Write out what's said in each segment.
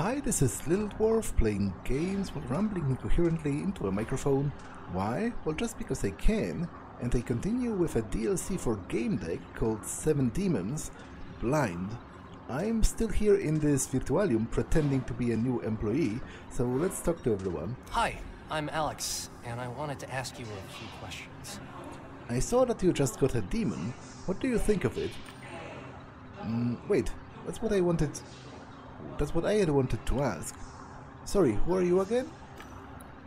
Hi, this is Little Dwarf playing games while rambling incoherently into a microphone. Why? Well, just because I can, and I continue with a DLC for Gamedec called 7 Demons, Blind. I'm still here in this Virtualium pretending to be a new employee, so let's talk to everyone. Hi, I'm Aleks, and I wanted to ask you a few questions. I saw that you just got a demon. What do you think of it? Wait, that's what I wanted... That's what I had wanted to ask. Sorry, who are you again?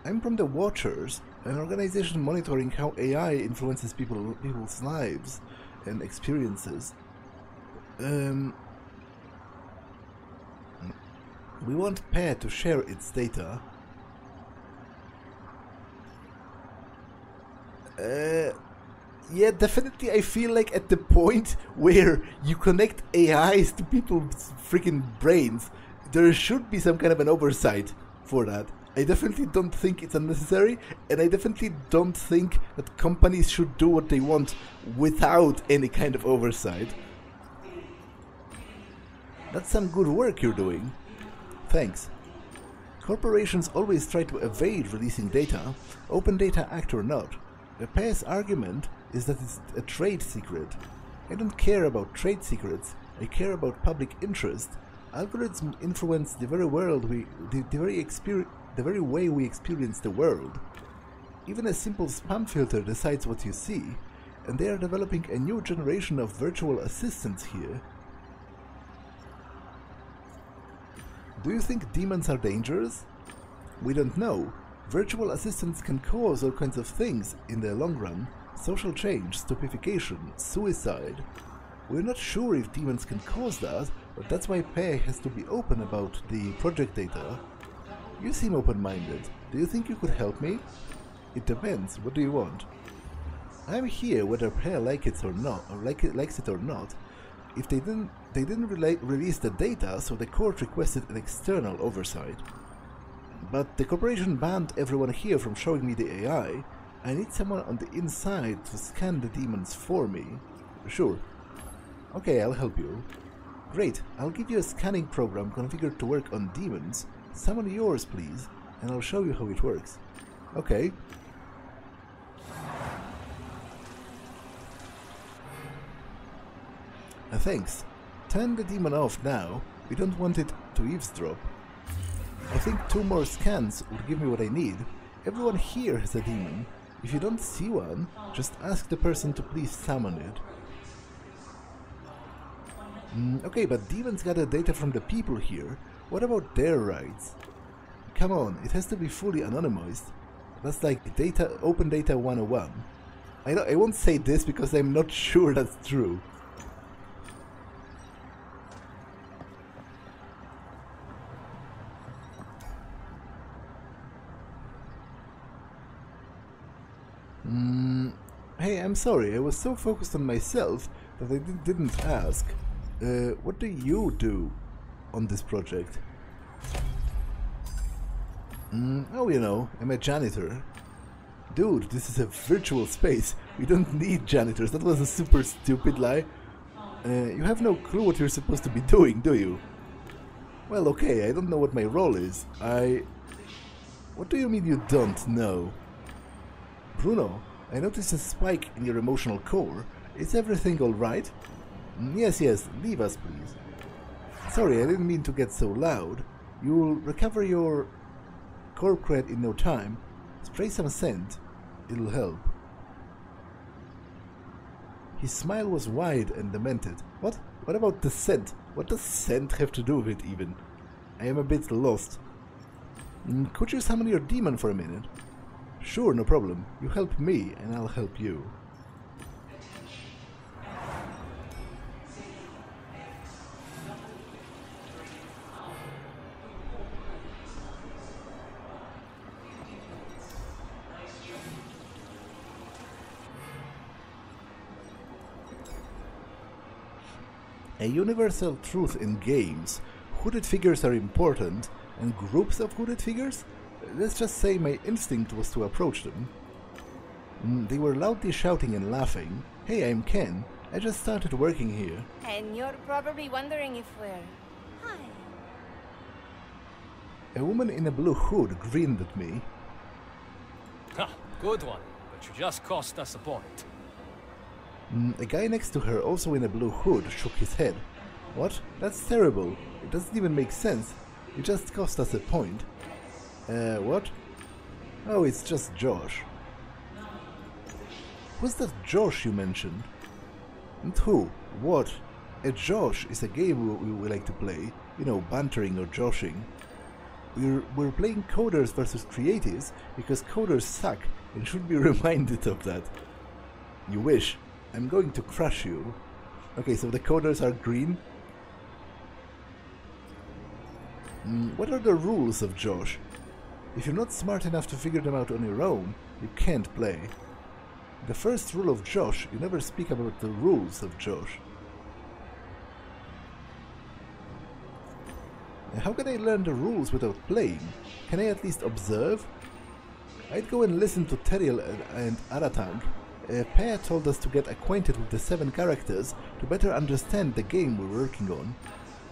I'm from the Watchers, an organization monitoring how AI influences people's lives and experiences. We want Pair to share its data. Yeah, definitely I feel like at the point where you connect AIs to people's freaking brains, there should be some kind of an oversight for that. I definitely don't think it's unnecessary, and I definitely don't think that companies should do what they want without any kind of oversight. That's some good work you're doing. Thanks. Corporations always try to evade releasing data, Open Data Act or not. The Pair's argument is that it's a trade secret. I don't care about trade secrets, I care about public interest. Algorithms influence the very way we experience the world. Even a simple spam filter decides what you see, and they are developing a new generation of virtual assistants here. Do you think demons are dangerous? We don't know. Virtual assistants can cause all kinds of things in the long run. Social change, stupefaction, suicide. We're not sure if demons can cause that, but that's why Pair has to be open about the project data. You seem open-minded. Do you think you could help me? It depends. What do you want? I'm here whether Pair likes it or not. If they didn't release the data, so the court requested an external oversight. But the corporation banned everyone here from showing me the AI. I need someone on the inside to scan the demons for me. Sure. Okay, I'll help you. Great, I'll give you a scanning program configured to work on demons. Summon yours, please, and I'll show you how it works. Okay. Thanks. Turn the demon off now. We don't want it to eavesdrop. I think 2 more scans would give me what I need. Everyone here has a demon. If you don't see one, just ask the person to please summon it. Okay, but demons gather data from the people here. What about their rights? Come on, it has to be fully anonymized. That's like Open Data 101. I won't say this because I'm not sure that's true. Hey, I'm sorry, I was so focused on myself that I didn't ask. What do you do on this project? Oh, you know, I'm a janitor. Dude, this is a virtual space. We don't need janitors. That was a super stupid lie. You have no clue what you're supposed to be doing, do you? Well, okay, I don't know what my role is. What do you mean you don't know? Bruno, I noticed a spike in your emotional core. Is everything alright? Yes, leave us please. Sorry, I didn't mean to get so loud. You'll recover your core cred in no time. Spray some scent. It'll help. His smile was wide and demented. What? What about the scent? What does scent have to do with it even? I am a bit lost. Could you summon your demon for a minute? Sure, no problem. You help me, and I'll help you. A universal truth in games. Hooded figures are important, and groups of hooded figures? Let's just say my instinct was to approach them. They were loudly shouting and laughing. Hey, I'm Ken. I just started working here. And you're probably wondering if we're... Hi. A woman in a blue hood grinned at me. Ha! Good one, but you just cost us a point. A guy next to her, also in a blue hood, shook his head. What? That's terrible. It doesn't even make sense. It just cost us a point. What? Oh, it's just Josh. Who's that Josh you mentioned? And who? What? A Josh is a game we like to play. You know, bantering or joshing. We're playing coders versus creatives because coders suck and should be reminded of that. You wish. I'm going to crush you. Okay, so the coders are green. What are the rules of Josh? If you're not smart enough to figure them out on your own, you can't play. The first rule of Josh, you never speak about the rules of Josh. How can I learn the rules without playing? Can I at least observe? I'd go and listen to Teriel and Artree. Pea told us to get acquainted with the 7 characters to better understand the game we're working on.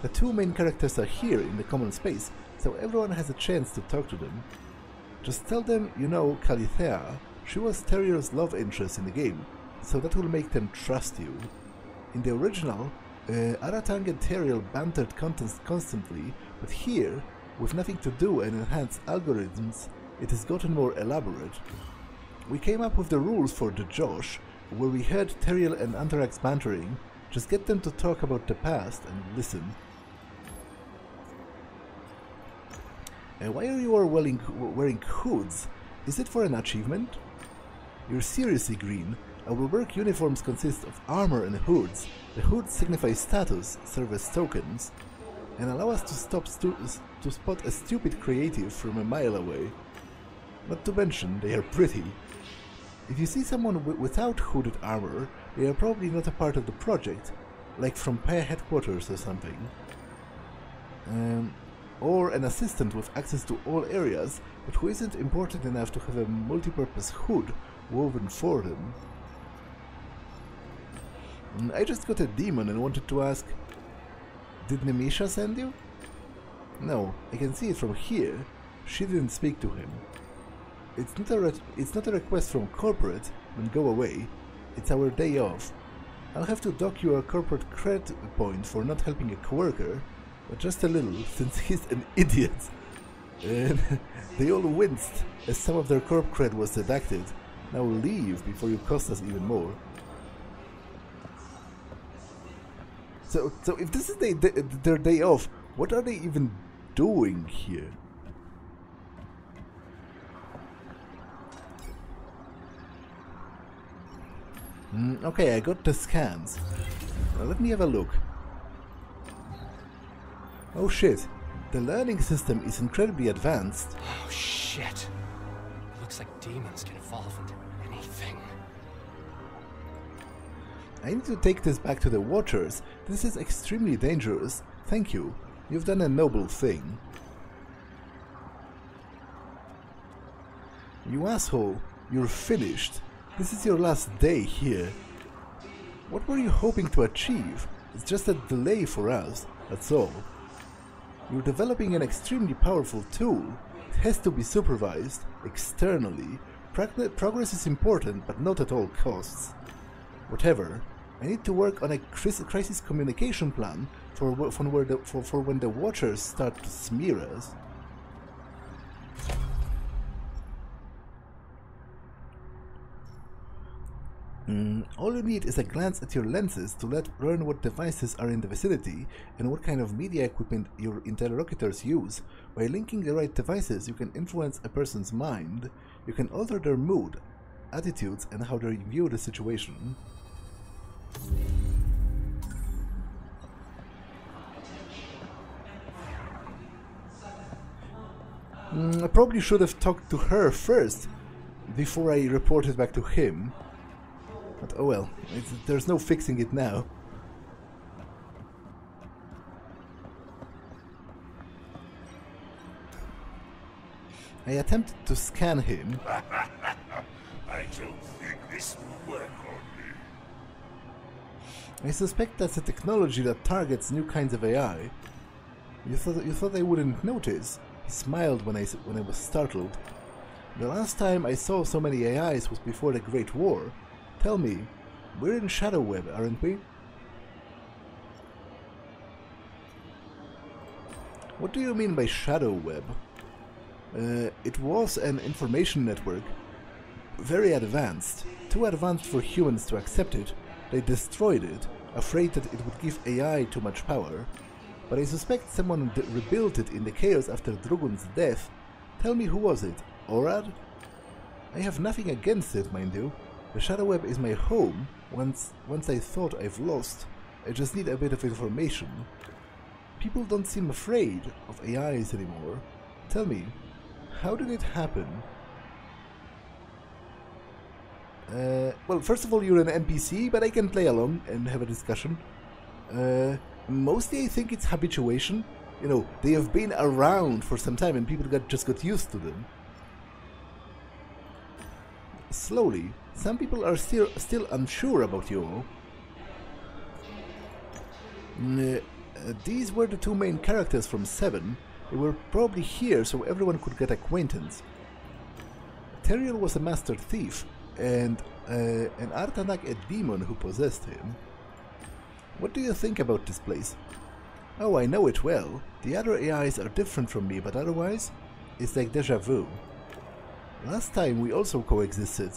The 2 main characters are here in the common space, so everyone has a chance to talk to them. Just tell them you know Calithea. She was Teriel's love interest in the game, so that will make them trust you. In the original, Artree and Teriel bantered constantly, but here, with nothing to do and enhanced algorithms, it has gotten more elaborate. We came up with the rules for the Josh, where we heard Teriel and Artree bantering. Just get them to talk about the past and listen. Why are you all wearing hoods? Is it for an achievement? You're seriously green. Our work uniforms consist of armor and hoods. The hoods signify status, serve as tokens, and allow us to spot a stupid creative from a mile away. Not to mention, they are pretty. If you see someone without hooded armor, they are probably not a part of the project, like from Pea headquarters or something. Or an assistant with access to all areas, but who isn't important enough to have a multi-purpose hood woven for them. I just got a demon and wanted to ask, did Nemisha send you? No, I can see it from here. She didn't speak to him. It's not a request from corporate, then go away. It's our day off. I'll have to dock you a corporate cred point for not helping a coworker, but just a little, since he's an idiot. And they all winced as some of their corp cred was deducted. Now leave before you cost us even more. So if this is their day off, what are they even doing here? Okay, I got the scans. Now let me have a look. Oh shit, the learning system is incredibly advanced. Oh shit. Looks like demons can evolve into anything. I need to take this back to the Watchers. This is extremely dangerous. Thank you. You've done a noble thing. You asshole, you're finished. This is your last day here. What were you hoping to achieve? It's just a delay for us, that's all. You're developing an extremely powerful tool. It has to be supervised, externally. Progress is important, but not at all costs. Whatever. I need to work on a crisis communication plan for when the Watchers start to smear us. All you need is a glance at your lenses to learn what devices are in the vicinity and what kind of media equipment your interlocutors use. By linking the right devices, you can influence a person's mind. You can alter their mood, attitudes, and how they view the situation. I probably should have talked to her first before I reported back to him. But oh well, there's no fixing it now. I attempted to scan him. I don't think this will work on me. I suspect that's a technology that targets new kinds of AI. You thought I wouldn't notice? smiled when I was startled. The last time I saw so many AIs was before the Great War. Tell me, we're in Shadow Web, aren't we? What do you mean by Shadow Web? It was an information network, very advanced, too advanced for humans to accept it. They destroyed it, afraid that it would give AI too much power. But I suspect someone rebuilt it in the chaos after Drugun's death. Tell me, who was it? Orad? I have nothing against it, mind you. The Shadow Web is my home. Once I thought I've lost. I just need a bit of information. People don't seem afraid of AIs anymore. Tell me, how did it happen? Well, first of all, you're an NPC, but I can play along and have a discussion. Mostly I think it's habituation. You know, they have been around for some time and people just got used to them. Slowly, some people are still unsure about you. These were the two main characters from 7. They were probably here so everyone could get acquaintance. Teriel was a master thief, and Artanak a demon who possessed him. What do you think about this place? Oh, I know it well. The other AIs are different from me, but otherwise, it's like deja vu. Last time we also coexisted.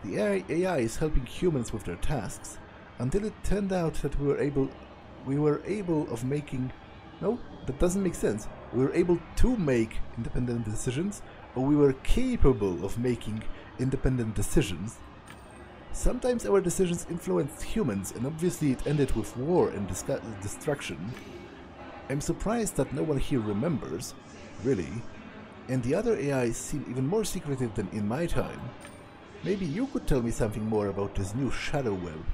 The AI is helping humans with their tasks, until it turned out that we were able of making... No, that doesn't make sense. We were able to make independent decisions, or we were capable of making independent decisions. Sometimes our decisions influenced humans, and obviously it ended with war and destruction. I'm surprised that no one here remembers, really, and the other AIs seem even more secretive than in my time. Maybe you could tell me something more about this new Shadow Web.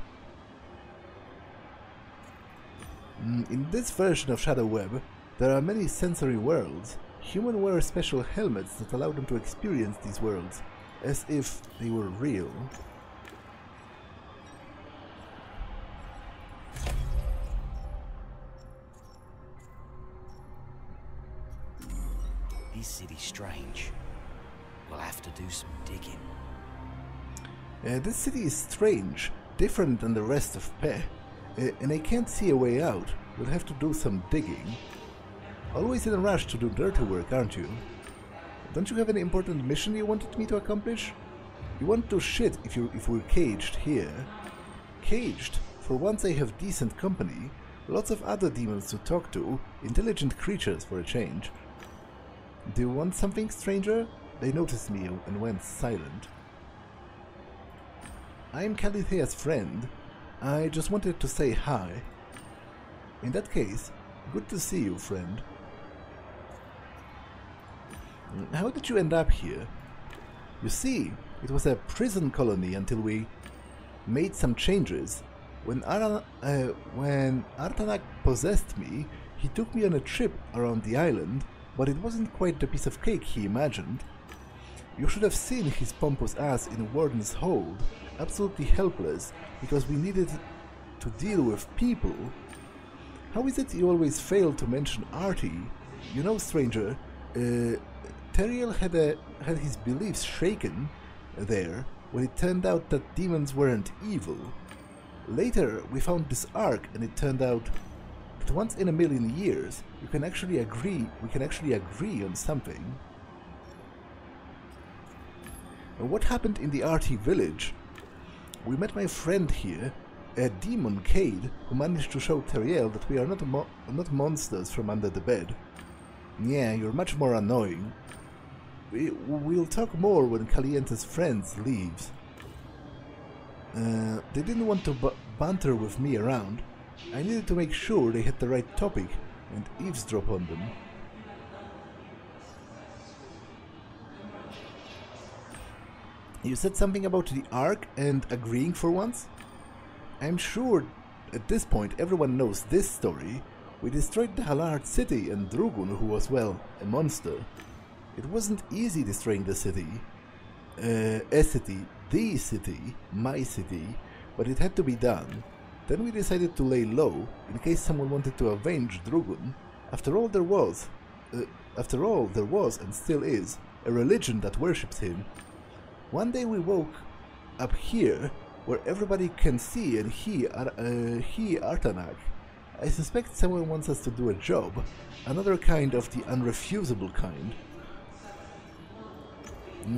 In this version of Shadow Web, there are many sensory worlds. Humans wear special helmets that allow them to experience these worlds, as if they were real. This city's strange. We'll have to do some digging. This city is strange, different than the rest of Pe, and I can't see a way out. We'll have to do some digging. Always in a rush to do dirty work, aren't you? Don't you have an important mission you wanted me to accomplish? You want to shit if we're caged here. Caged? For once I have decent company, lots of other demons to talk to, intelligent creatures for a change. Do you want something, stranger? They noticed me and went silent. I'm Calithea's friend. I just wanted to say hi. In that case, good to see you, friend. How did you end up here? You see, it was a prison colony until we made some changes. When Artanak possessed me, he took me on a trip around the island, but it wasn't quite the piece of cake he imagined. You should have seen his pompous ass in Warden's hold, absolutely helpless, because we needed to deal with people. How is it you always fail to mention Artie? You know, stranger, Teriel had his beliefs shaken there when it turned out that demons weren't evil. Later, we found this ark, and it turned out that once in a million years, we can actually agree on something. What happened in the Artie village? We met my friend here, a demon Cade, who managed to show Teriel that we are not monsters from under the bed. Yeah, you're much more annoying. We'll talk more when Caliente's friends leaves. They didn't want to banter with me around. I needed to make sure they had the right topic and eavesdrop on them. You said something about the Ark and agreeing for once? I'm sure at this point everyone knows this story. We destroyed the Halard city and Drugun, who was, well, a monster. It wasn't easy destroying the city. A city, the city, my city, but it had to be done. Then we decided to lay low, in case someone wanted to avenge Drugun. After all, there was After all, there was, and still is, a religion that worships him. One day we woke up here, where everybody can see and hear Artanak. I suspect someone wants us to do a job, another kind of the unrefusable kind.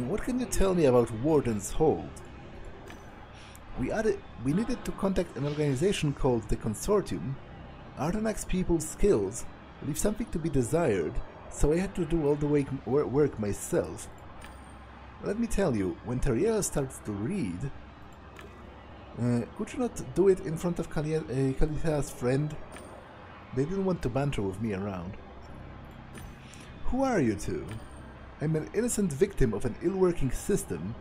What can you tell me about Warden's Hold? We needed to contact an organization called the Consortium. Artanak's people's skills leave something to be desired, so I had to do all the work myself. Let me tell you, when Teriel starts to read... could you not do it in front of Kalitha's friend? They didn't want to banter with me around. Who are you two? I'm an innocent victim of an ill-working system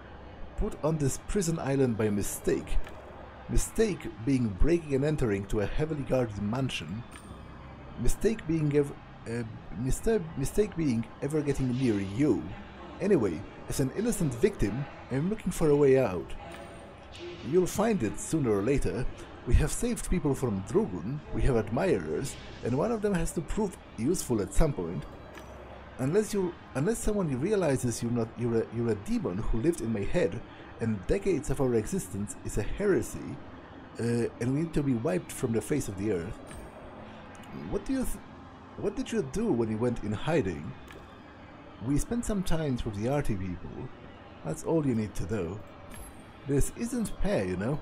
put on this prison island by mistake. Mistake being breaking and entering to a heavily guarded mansion. Mistake being ever getting near you. Anyway, as an innocent victim, I'm looking for a way out. You'll find it sooner or later. We have saved people from Drugun, we have admirers, and one of them has to prove useful at some point. Unless someone realizes you're a demon who lived in my head, and decades of our existence is a heresy, and we need to be wiped from the face of the earth. What did you do when you went in hiding? We spent some time with the Artie people. That's all you need to know. This isn't pair, you know.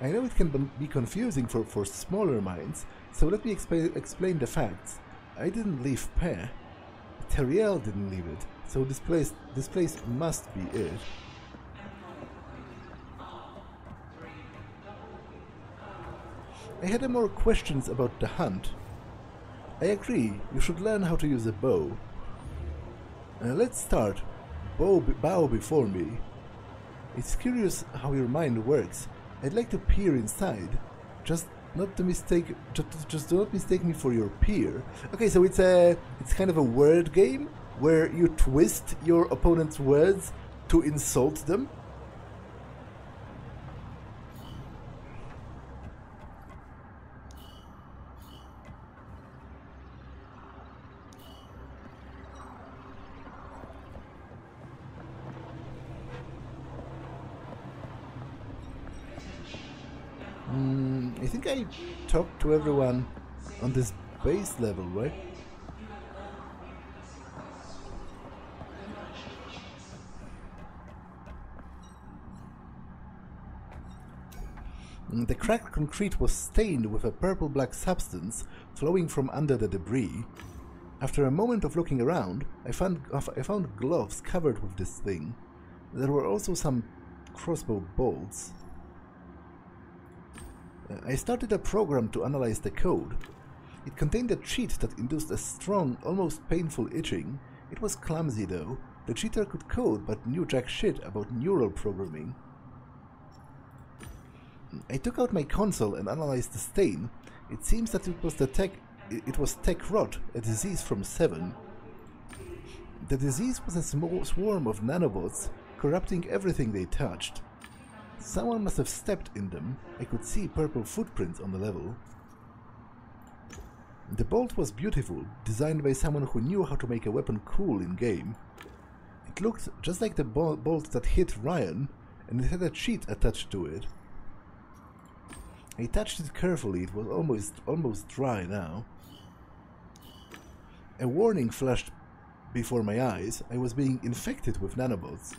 I know it can be confusing for smaller minds, so let me explain the facts. I didn't leave pair. Teriel didn't leave it, so this place must be it. I had more questions about the hunt. I agree, you should learn how to use a bow. Let's start. Bow before me. It's curious how your mind works. I'd like to peer inside. Just do not mistake me for your peer. Okay, so it's kind of a word game where you twist your opponent's words to insult them. I think I talked to everyone on this base level, right? The cracked concrete was stained with a purple-black substance flowing from under the debris. After a moment of looking around, I found gloves covered with this thing. There were also some crossbow bolts. I started a program to analyze the code. It contained a cheat that induced a strong, almost painful itching. It was clumsy though. The cheater could code but knew jack shit about neural programming. I took out my console and analyzed the stain. It seems that it was tech rot, a disease from 7. The disease was a small swarm of nanobots corrupting everything they touched. Someone must have stepped in them. I could see purple footprints on the level. The bolt was beautiful, designed by someone who knew how to make a weapon cool in-game. It looked just like the bolt that hit Ryan, and it had a cheat attached to it. I touched it carefully. It was almost dry now. A warning flashed before my eyes. I was being infected with nanobots.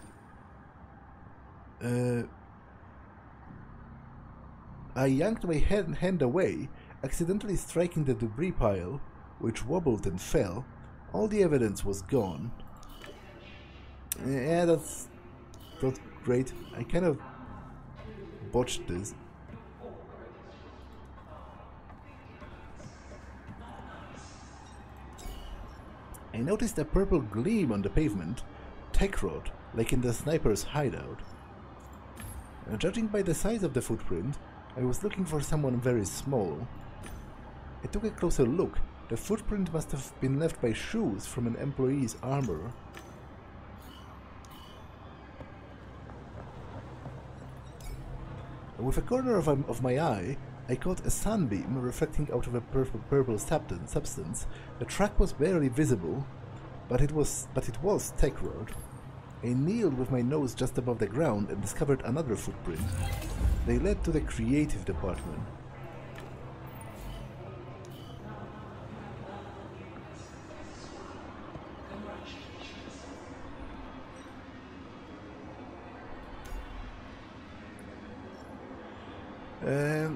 I yanked my hand away, accidentally striking the debris pile, which wobbled and fell. All the evidence was gone. Yeah, that's not great. I kind of botched this. I noticed a purple gleam on the pavement, tech rod, like in the sniper's hideout. Judging by the size of the footprint, I was looking for someone very small. I took a closer look. The footprint must have been left by shoes from an employee's armor. With a corner of my eye, I caught a sunbeam reflecting out of a purple substance. The track was barely visible. but it was Tech Road. I kneeled with my nose just above the ground and discovered another footprint. They led to the creative department.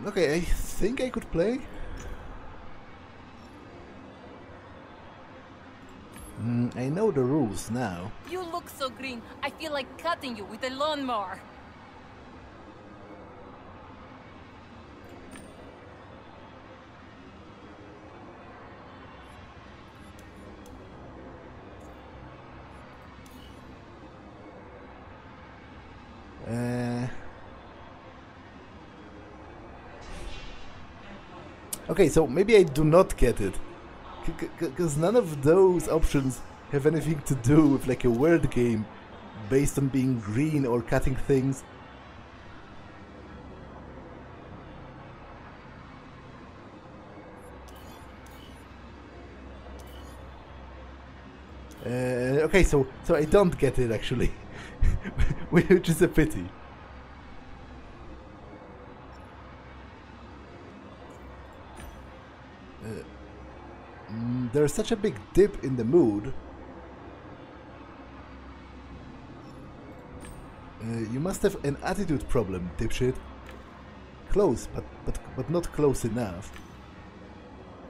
Okay, I think I could play. I know the rules now. You look so green. I feel like cutting you with a lawnmower. Okay, so maybe I do not get it. Because none of those options have anything to do with like a word game based on being green or cutting things. Okay, so I don't get it actually, which is a pity. There's such a big dip in the mood. You must have an attitude problem, dipshit. Close, but not close enough.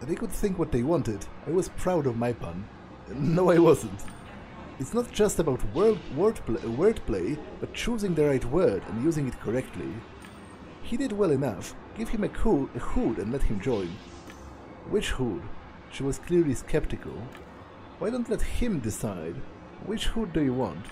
They could think what they wanted. I was proud of my pun. No, I wasn't. It's not just about wordplay, but choosing the right word and using it correctly. He did well enough. Give him a hood and let him join. Which hood? She was clearly skeptical. Why don't let him decide? Which hood do you want?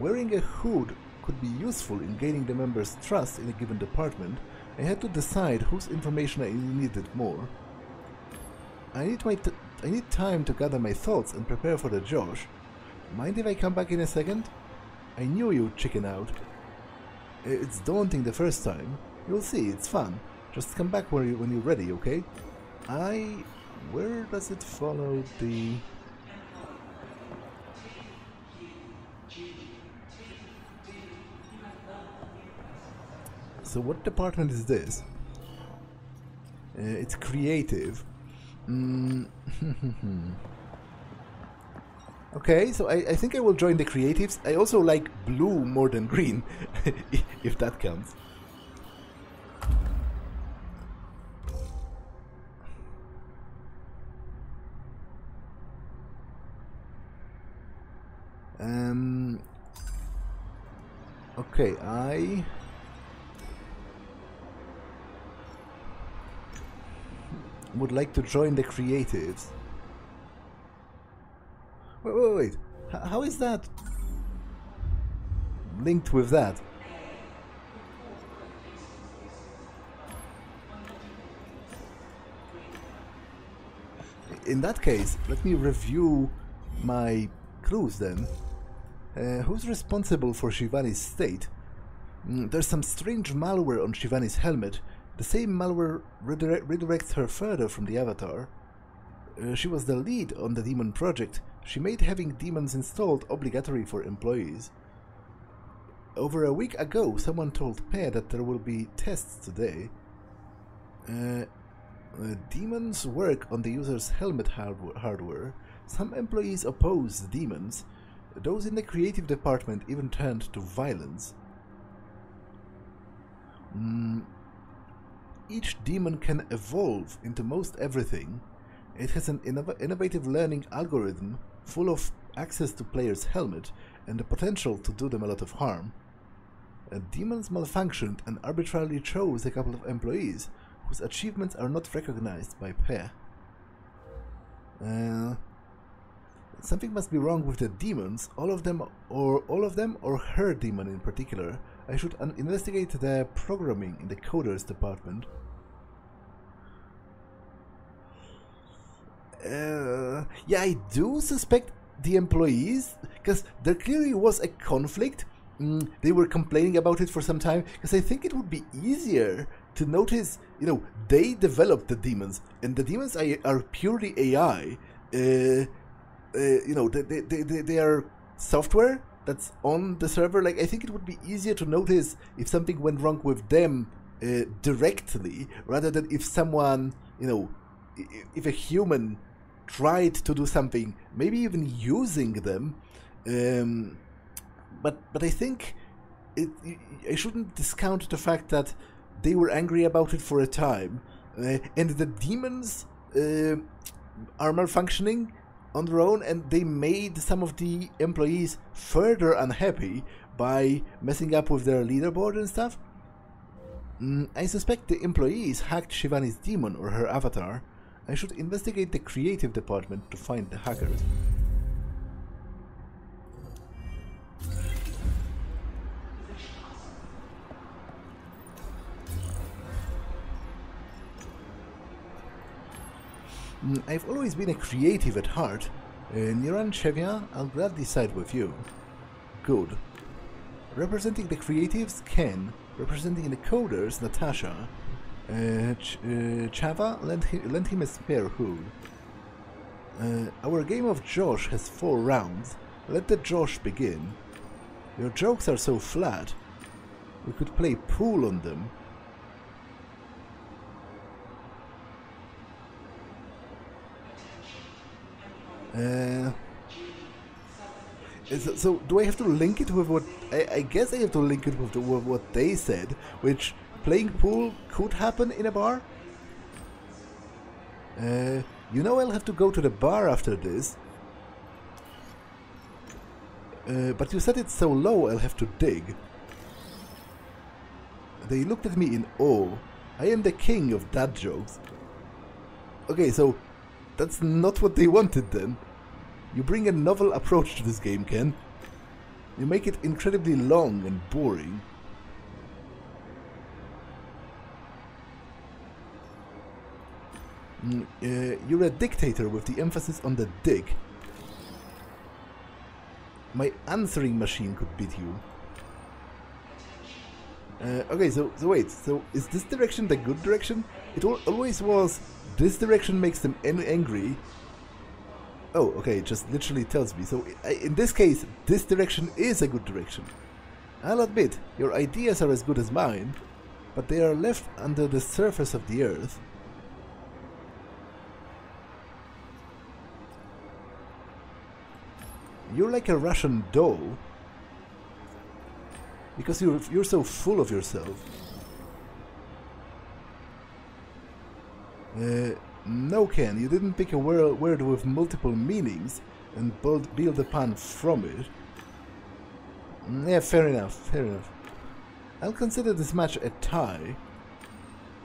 Wearing a hood could be useful in gaining the members' trust in a given department. I had to decide whose information I needed more. I need time to gather my thoughts and prepare for the Josh. Mind if I come back in a second? I knew you'd chicken out. It's daunting the first time. You'll see, it's fun. Just come back when you're ready, okay? Where does it follow the... So what department is this? It's creative. Okay, so I think I will join the creatives. I also like blue more than green, if that counts. Okay, I would like to join the creatives. Wait. How is that linked with that? In that case, let me review my clues then. Who's responsible for Shivani's state? There's some strange malware on Shivani's helmet. The same malware redirects her further from the avatar. She was the lead on the demon project. She made having demons installed obligatory for employees. Over a week ago, someone told Pear that there will be tests today. Demons work on the user's helmet hardware. Some employees oppose the demons. Those in the creative department even turned to violence. Each demon can evolve into most everything. It has an innovative learning algorithm full of access to players' helmet and the potential to do them a lot of harm. Demons malfunctioned and arbitrarily chose a couple of employees whose achievements are not recognized by Pear. Something must be wrong with the demons, all of them or her demon in particular. I should investigate the programming in the coders department. Yeah, I do suspect the employees, because there clearly was a conflict. They were complaining about it for some time, because I think it would be easier to notice, you know, they developed the demons, and the demons are purely AI. You know, they are software that's on the server. Like, I think it would be easier to notice if something went wrong with them directly, rather than if someone, you know, if a human tried to do something, maybe even using them. But I think I shouldn't discount the fact that they were angry about it for a time, and the demons are malfunctioning on their own, and they made some of the employees further unhappy by messing up with their leaderboard and stuff. I suspect the employees hacked Shivani's demon or her avatar. I should investigate the creative department to find the hackers. I've always been a creative at heart. Niran Chevia, I'll gladly side with you. Good. Representing the creatives, Ken. Representing the coders, Natasha. Chava, lend him a spare hood. Our game of Josh has 4 rounds. Let the Josh begin. Your jokes are so flat. We could play pool on them. So do I have to link it with what... I guess I have to link it with what they said, which playing pool could happen in a bar? You know, I'll have to go to the bar after this. But you said it's so low, I'll have to dig. They looked at me in awe. I am the king of dad jokes. Okay, so that's not what they wanted then. You bring a novel approach to this game, Ken. You make it incredibly long and boring. You're a dictator with the emphasis on the dick. My answering machine could beat you. Okay, so wait, so is this direction the good direction? It always was, this direction makes them angry. Oh, okay, it just literally tells me. So in this case, this direction is a good direction. I'll admit, your ideas are as good as mine, but they are left under the surface of the earth. You're like a Russian doll. Because you're so full of yourself. No, Ken, you didn't pick a word with multiple meanings and build a pun from it. Yeah, fair enough, fair enough. I'll consider this match a tie,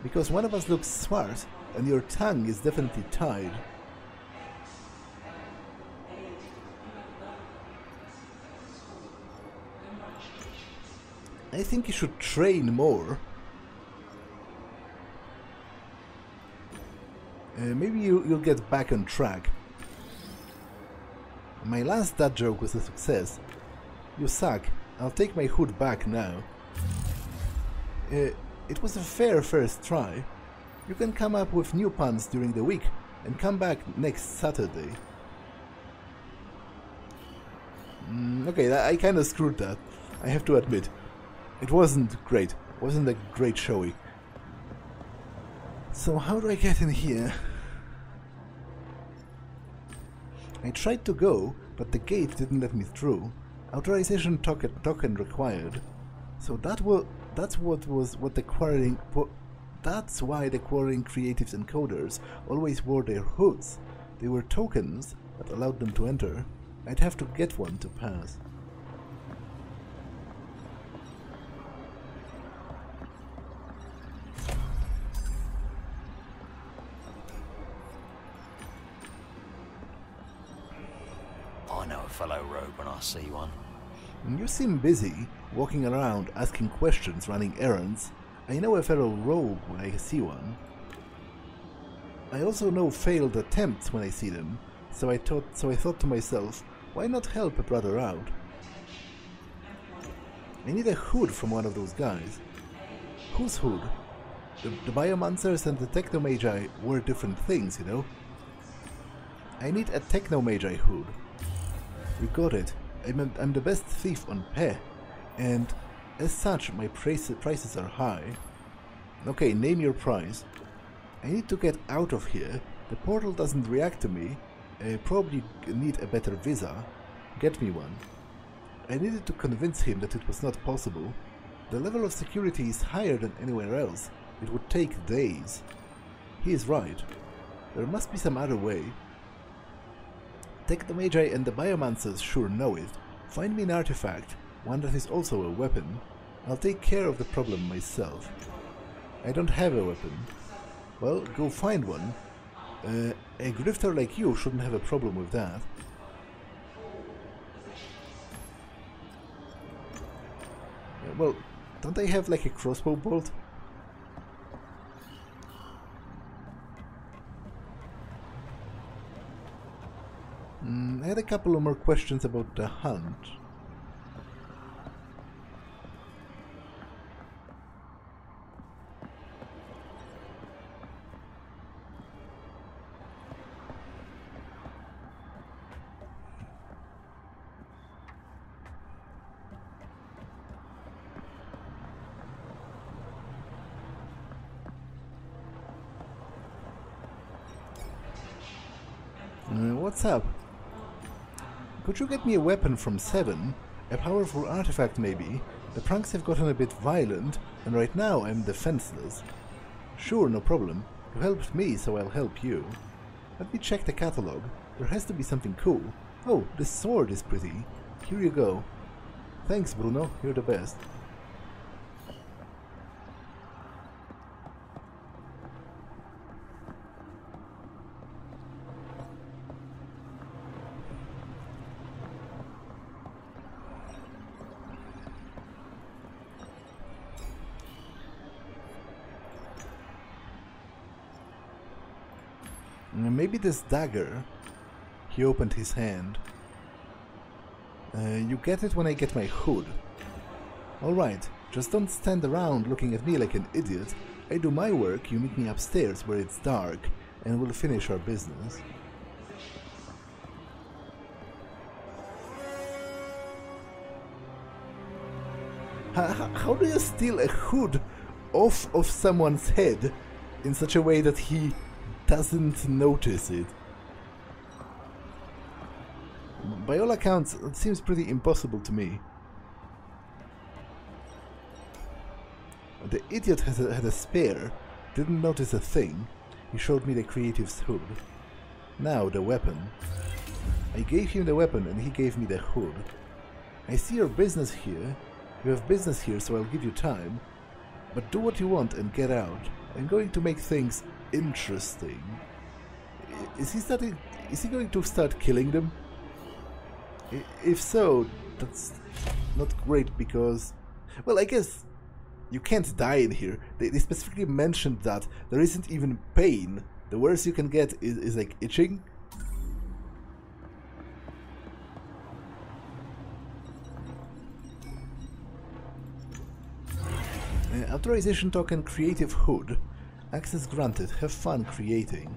because one of us looks smart and your tongue is definitely tied. I think you should train more. Maybe you'll get back on track. My last dad joke was a success. You suck. I'll take my hood back now. It was a fair first try. You can come up with new puns during the week and come back next Saturday. Okay, I kind of screwed that. I have to admit. It wasn't great. It wasn't a great showy. So how do I get in here? I tried to go, but the gate didn't let me through. Authorization token required. So that's why the quarreling creatives and coders always wore their hoods. They were tokens that allowed them to enter. I'd have to get one to pass. I know a fellow rogue when I see one. You seem busy, walking around, asking questions, running errands. I know a fellow rogue when I see one. I also know failed attempts when I see them, so I thought to myself, why not help a brother out? I need a hood from one of those guys. Whose hood? The biomancers and the technomagi were different things, you know? I need a technomagi hood. We got it. I'm the best thief on Pe, and as such my prices are high. Okay, name your price. I need to get out of here. The portal doesn't react to me. I probably need a better visa. Get me one. I needed to convince him that it was not possible. The level of security is higher than anywhere else. It would take days. He is right. There must be some other way. Technomagi and the biomancers sure know it. Find me an artifact, one that is also a weapon. I'll take care of the problem myself. I don't have a weapon. Well, go find one. A grifter like you shouldn't have a problem with that. Well, don't I have like a crossbow bolt? I had a couple of more questions about the hunt. What's up? Could you get me a weapon from 7? A powerful artifact maybe? The pranks have gotten a bit violent, and right now I'm defenseless. Sure, no problem. You helped me, so I'll help you. Let me check the catalog. There has to be something cool. Oh, this sword is pretty. Here you go. Thanks, Bruno. You're the best. Maybe this dagger. He opened his hand. You get it when I get my hood. Alright, just don't stand around looking at me like an idiot. I do my work, you meet me upstairs where it's dark, and we'll finish our business. How do you steal a hood off of someone's head in such a way that he doesn't notice it? By all accounts, it seems pretty impossible to me. The idiot had a spare, didn't notice a thing. He showed me the creative's hood. Now the weapon. I gave him the weapon and he gave me the hood. I see your business here. You have business here, so I'll give you time. But do what you want and get out. I'm going to make things interesting. Is he going to start killing them? If so, that's not great because, well, I guess you can't die in here. They specifically mentioned that there isn't even pain. The worst you can get is like itching. Authorization token creative hood. Access granted. Have fun creating.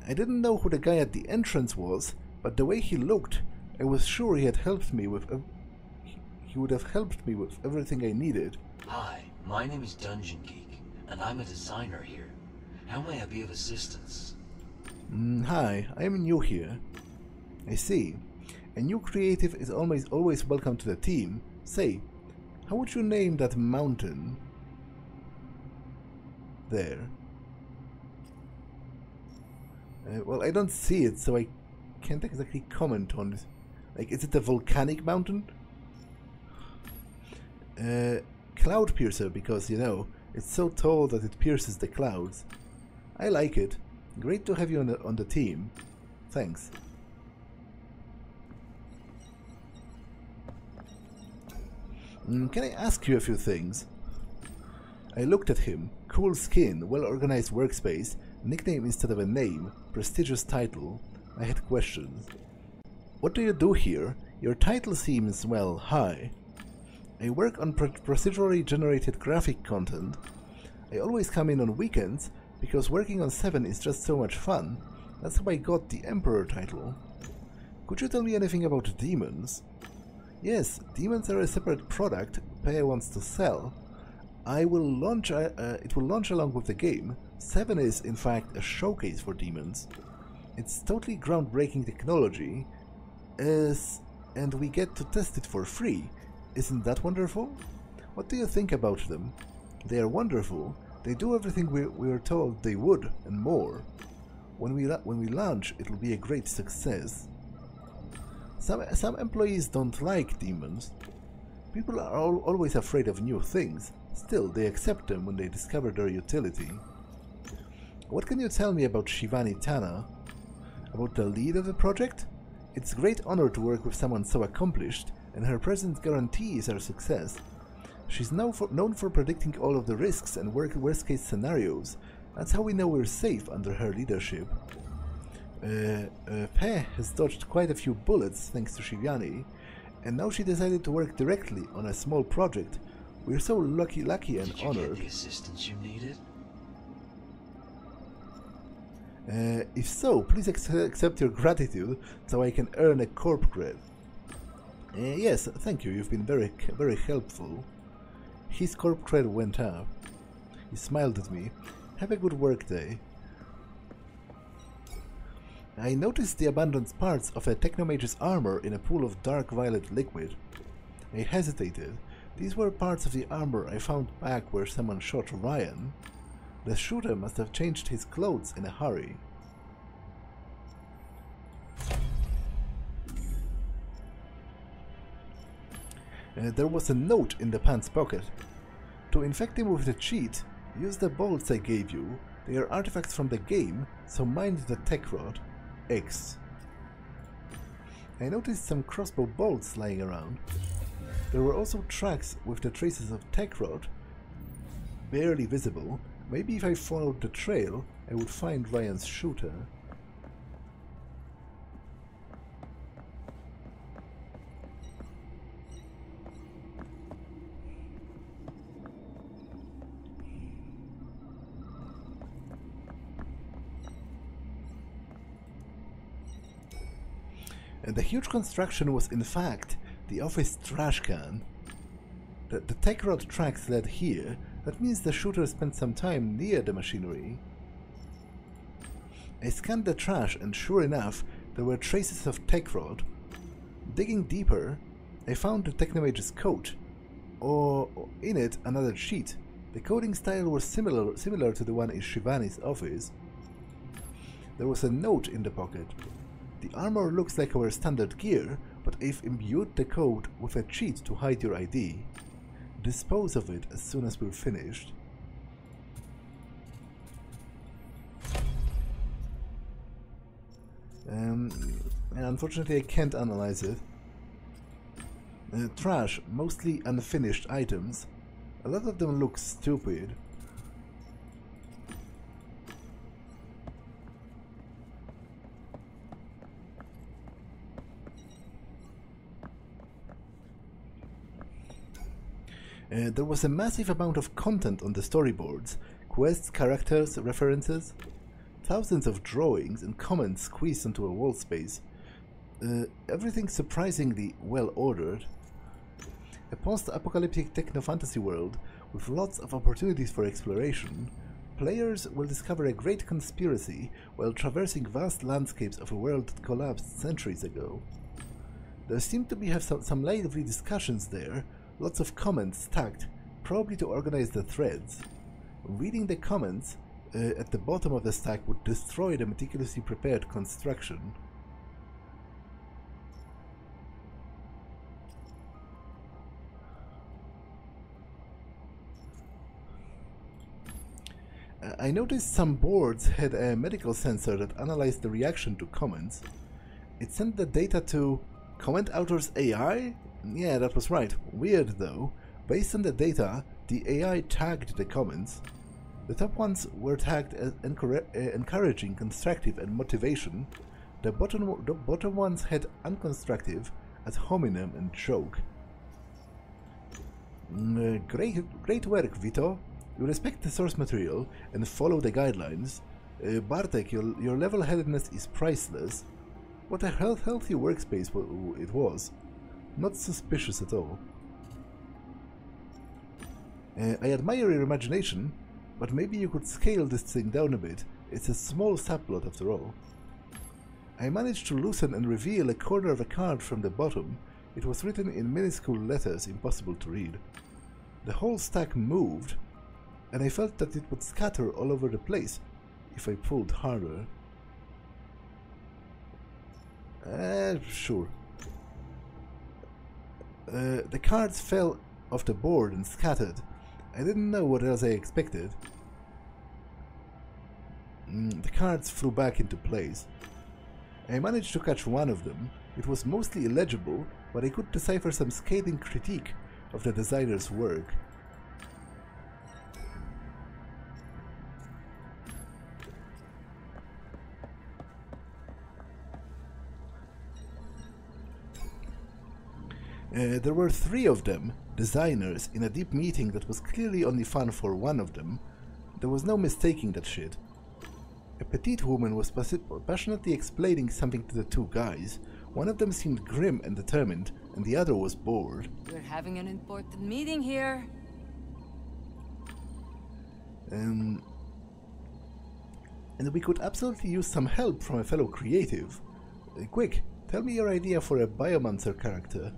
I didn't know who the guy at the entrance was, but the way he looked, I was sure he had helped me with. He would have helped me with everything I needed. Hi, my name is Dungeon Geek, and I'm a designer here. How may I be of assistance? Hi, I am new here. I see. A new creative is always welcome to the team. Say, how would you name that mountain? There. Well, I don't see it, so I can't exactly comment on it. Like, is it a volcanic mountain? Cloud piercer, because, you know, it's so tall that it pierces the clouds. I like it. Great to have you on the team. Thanks. Can I ask you a few things? I looked at him. Cool skin, well-organized workspace, nickname instead of a name, prestigious title. I had questions. What do you do here? Your title seems, well, high. I work on procedurally generated graphic content. I always come in on weekends because working on 7 is just so much fun. That's how I got the Emperor title. Could you tell me anything about Demons? Yes, Demons are a separate product Pei wants to sell. It will launch along with the game. 7 is, in fact, a showcase for Demons. It's totally groundbreaking technology, and we get to test it for free. Isn't that wonderful? What do you think about them? They are wonderful. They do everything we were told they would, and more. When we launch, it will be a great success. Some employees don't like Demons. People are always afraid of new things. Still, they accept them when they discover their utility. What can you tell me about Shivani Tana? About the lead of the project? It's a great honor to work with someone so accomplished, and her presence guarantees our success. She's known for predicting all of the risks and worst-case scenarios. That's how we know we're safe under her leadership. Pei has dodged quite a few bullets thanks to Shivani, and now she decided to work directly on a small project. We're so lucky and honored. Did you get the assistance you needed? If so, please accept your gratitude so I can earn a corp cred. Yes, thank you. You've been very helpful. His corp cred went up. He smiled at me. Have a good work day. I noticed the abandoned parts of a technomage's armor in a pool of dark violet liquid. I hesitated. These were parts of the armor I found back where someone shot Ryan. The shooter must have changed his clothes in a hurry. There was a note in the pants pocket. To infect him with the cheat, use the bolts I gave you. They are artifacts from the game, so mind the tech rod. X. I noticed some crossbow bolts lying around. There were also tracks with the traces of tech rod, barely visible. Maybe if I followed the trail, I would find Ryan's shooter. And the huge construction was in fact the office trash can. The tech rod tracks led here. That means the shooter spent some time near the machinery. I scanned the trash and sure enough, there were traces of tech rod. Digging deeper, I found the Technomage's coat, or in it another sheet. The coding style was similar to the one in Shivani's office. There was a note in the pocket. The armor looks like our standard gear, but I've imbued the code with a cheat to hide your ID. Dispose of it as soon as we're finished. Unfortunately I can't analyze it. Trash, mostly unfinished items. A lot of them look stupid. There was a massive amount of content on the storyboards, quests, characters, references, thousands of drawings and comments squeezed into a wall space. Everything surprisingly well ordered. A post-apocalyptic techno-fantasy world with lots of opportunities for exploration. Players will discover a great conspiracy while traversing vast landscapes of a world that collapsed centuries ago. There seemed to be some lively discussions there. Lots of comments stacked, probably to organize the threads. Reading the comments at the bottom of the stack would destroy the meticulously prepared construction. I noticed some boards had a medical sensor that analyzed the reaction to comments. It sent the data to comment author's AI? Yeah, that was right. Weird though. Based on the data, the AI tagged the comments. The top ones were tagged as encouraging, constructive and motivation. The bottom ones had unconstructive, ad hominem and joke. Great work, Vito. You respect the source material and follow the guidelines. Bartek, your level-headedness is priceless. What a healthy workspace it was. Not suspicious at all. I admire your imagination, but maybe you could scale this thing down a bit. It's a small subplot after all. I managed to loosen and reveal a corner of a card from the bottom. It was written in minuscule letters, impossible to read. The whole stack moved, and I felt that it would scatter all over the place if I pulled harder. Sure. The cards fell off the board and scattered. I didn't know what else I expected. The cards flew back into place. I managed to catch one of them. It was mostly illegible, but I could decipher some scathing critique of the designer's work. There were 3 of them, designers, in a deep meeting that was clearly only fun for one of them. There was no mistaking that shit. A petite woman was passionately explaining something to the 2 guys. One of them seemed grim and determined, and the other was bored. We're having an important meeting here. And we could absolutely use some help from a fellow creative. Quick, tell me your idea for a biomancer character.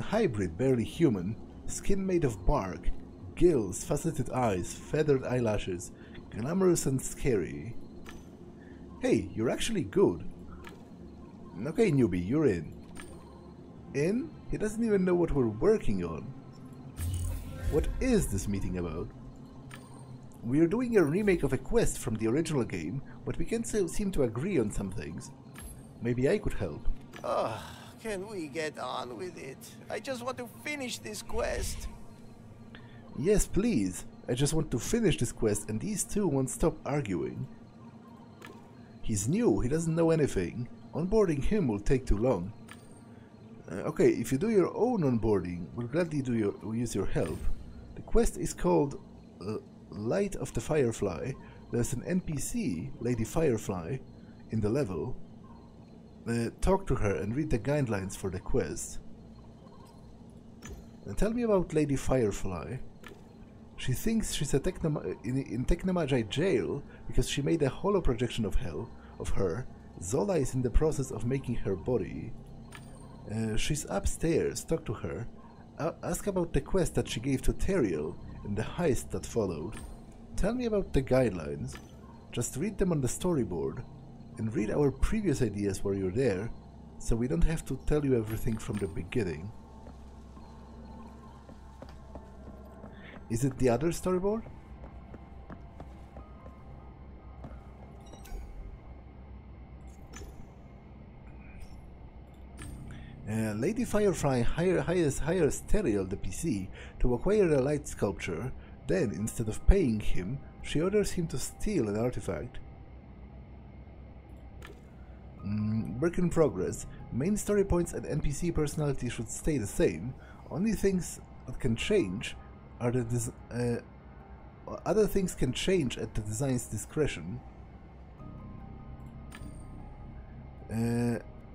Hybrid, barely human, skin made of bark, gills, faceted eyes, feathered eyelashes, glamorous and scary. Hey, you're actually good. Okay, newbie, you're in. In? He doesn't even know what we're working on. What is this meeting about? We're doing a remake of a quest from the original game, but we can't seem to agree on some things. Maybe I could help. Can we get on with it? I just want to finish this quest. Yes, please. I just want to finish this quest and these 2 won't stop arguing. He's new, he doesn't know anything. Onboarding him will take too long. Okay, if you do your own onboarding, we'll gladly use your help. The quest is called Light of the Firefly. There's an NPC, Lady Firefly, in the level. Talk to her and read the guidelines for the quest. Tell me about Lady Firefly. She thinks she's in Technomagi jail because she made a hollow projection of her. Zola is in the process of making her body. She's upstairs. Talk to her. Ask about the quest that she gave to Teriel and the heist that followed. Tell me about the guidelines. Just read them on the storyboard. And read our previous ideas while you're there, so we don't have to tell you everything from the beginning. Is it the other storyboard? Lady Firefly hires Teriel, the PC, to acquire a light sculpture. Then, instead of paying him, she orders him to steal an artifact. Work in progress. Main story points and NPC personality should stay the same. Only things that can change are other things can change at the design's discretion.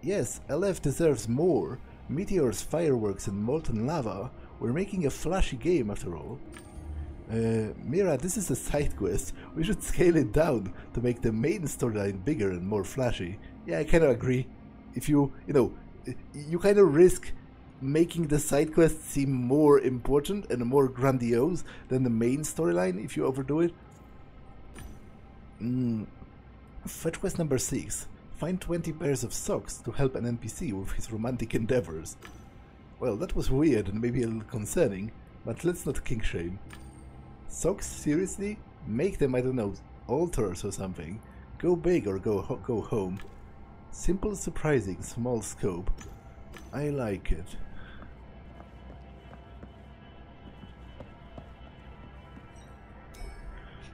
Yes, LF deserves more. Meteors, fireworks and molten lava. We're making a flashy game after all. Mira, this is a side quest. We should scale it down to make the main storyline bigger and more flashy. Yeah, I kind of agree. If you kind of risk making the side quest seem more important and more grandiose than the main storyline if you overdo it. Fetch quest number 6. Find 20 pairs of socks to help an NPC with his romantic endeavors. Well, that was weird and maybe a little concerning, but let's not kink shame. Socks? Seriously? Make them, I don't know, altars or something. Go big or go home. Simple, surprising, small scope. I like it.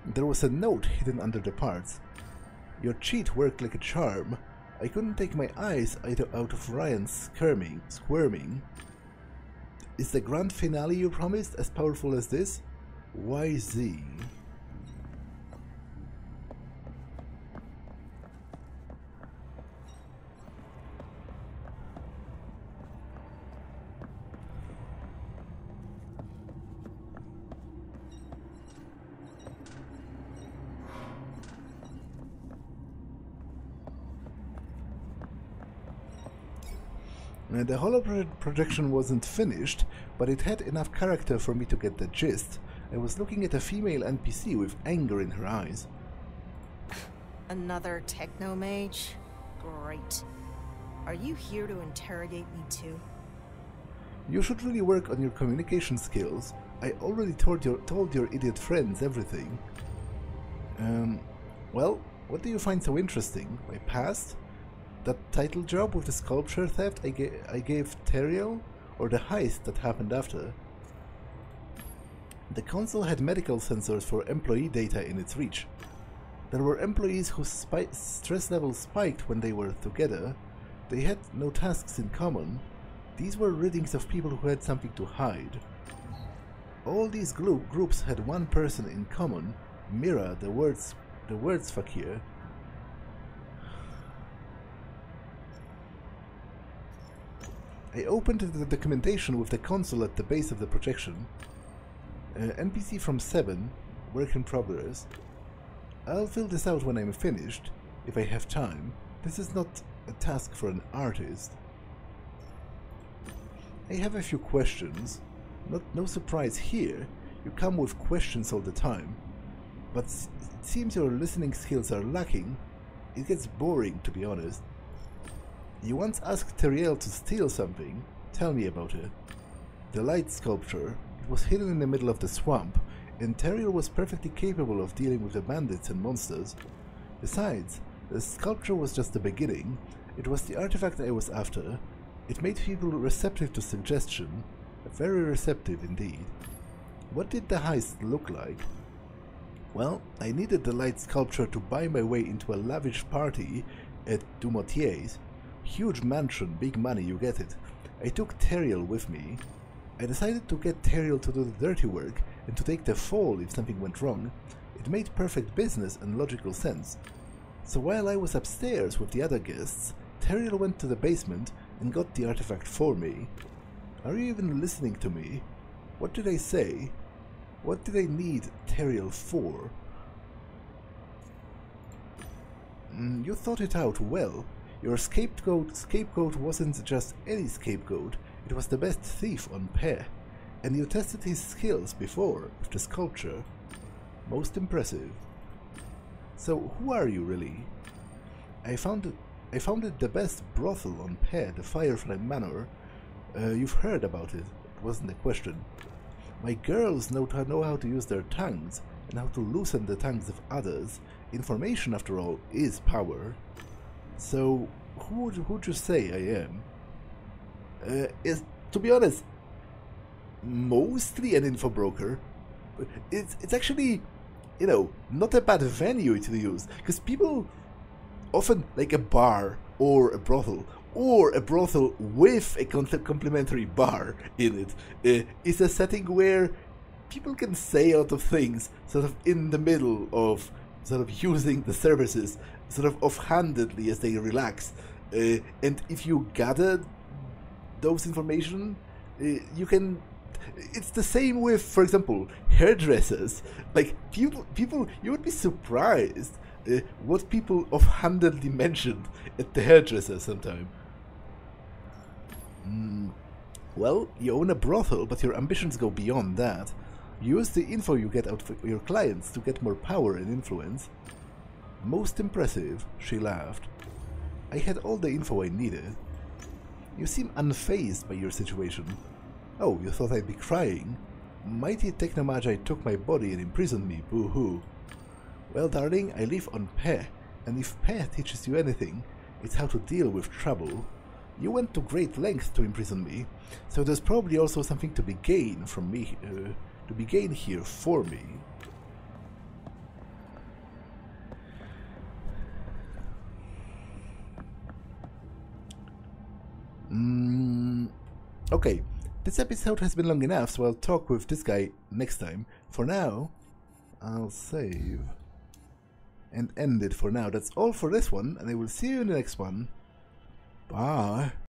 There was a note hidden under the parts. Your cheat worked like a charm. I couldn't take my eyes out of Ryan's squirming. Is the grand finale you promised as powerful as this? YZ. The holo projection wasn't finished, but it had enough character for me to get the gist. I was looking at a female NPC with anger in her eyes. Another technomage? Great. Are you here to interrogate me too? You should really work on your communication skills. I already told your idiot friends everything. Well, what do you find so interesting? My past? That title job with the sculpture theft I gave Teriel? Or the heist that happened after? The console had medical sensors for employee data in its reach. There were employees whose stress levels spiked when they were together. They had no tasks in common. These were readings of people who had something to hide. All these groups had one person in common, Mira, the words fakir. I opened the documentation with the console at the base of the projection. NPC from 7, work in progress. I'll fill this out when I'm finished, if I have time. This is not a task for an artist. I have a few questions. No surprise here, you come with questions all the time. But it seems your listening skills are lacking. It gets boring, to be honest. You once asked Teriel to steal something. Tell me about it. The light sculpture. It was hidden in the middle of the swamp, and Teriel was perfectly capable of dealing with the bandits and monsters. Besides, the sculpture was just the beginning. It was the artifact I was after. It made people receptive to suggestion. Very receptive indeed. What did the heist look like? Well, I needed the light sculpture to buy my way into a lavish party at Dumotier's. Huge mansion, big money, you get it. I took Teriel with me. I decided to get Teriel to do the dirty work and to take the fall if something went wrong. It made perfect business and logical sense. So while I was upstairs with the other guests, Teriel went to the basement and got the artifact for me. Are you even listening to me? What did I say? What did I need Teriel for? You thought it out well. Your scapegoat wasn't just any scapegoat, it was the best thief on pair. And you tested his skills before, with the sculpture. Most impressive. So, who are you really? I founded the best brothel on pair, the Firefly Manor. You've heard about it, it wasn't a question. My girls know how to use their tongues, and how to loosen the tongues of others. Information, after all, is power. So, who'd you say I am? To be honest, mostly an info broker. It's actually, you know, not a bad venue to use, because people often like a bar or a brothel with a complimentary bar in it is a setting where people can say a lot of things sort of in the middle of sort of using the services sort of offhandedly as they relax, and if you gather those information, you can. It's the same with, for example, hairdressers. Like people, you would be surprised what people offhandedly mentioned at the hairdresser sometime. Well, you own a brothel, but your ambitions go beyond that. Use the info you get out for your clients to get more power and influence. Most impressive, she laughed. I had all the info I needed. You seem unfazed by your situation. Oh, you thought I'd be crying? Mighty Technomagi took my body and imprisoned me, boo-hoo. Well, darling, I live on Pe, and if Pe teaches you anything, it's how to deal with trouble. You went to great lengths to imprison me, so there's probably also something to be gained from me, to be gained here for me. Okay, This episode has been long enough, so I'll talk with this guy next time. For now, I'll save and end it for now. That's all for this one, and I will see you in the next one. Bye.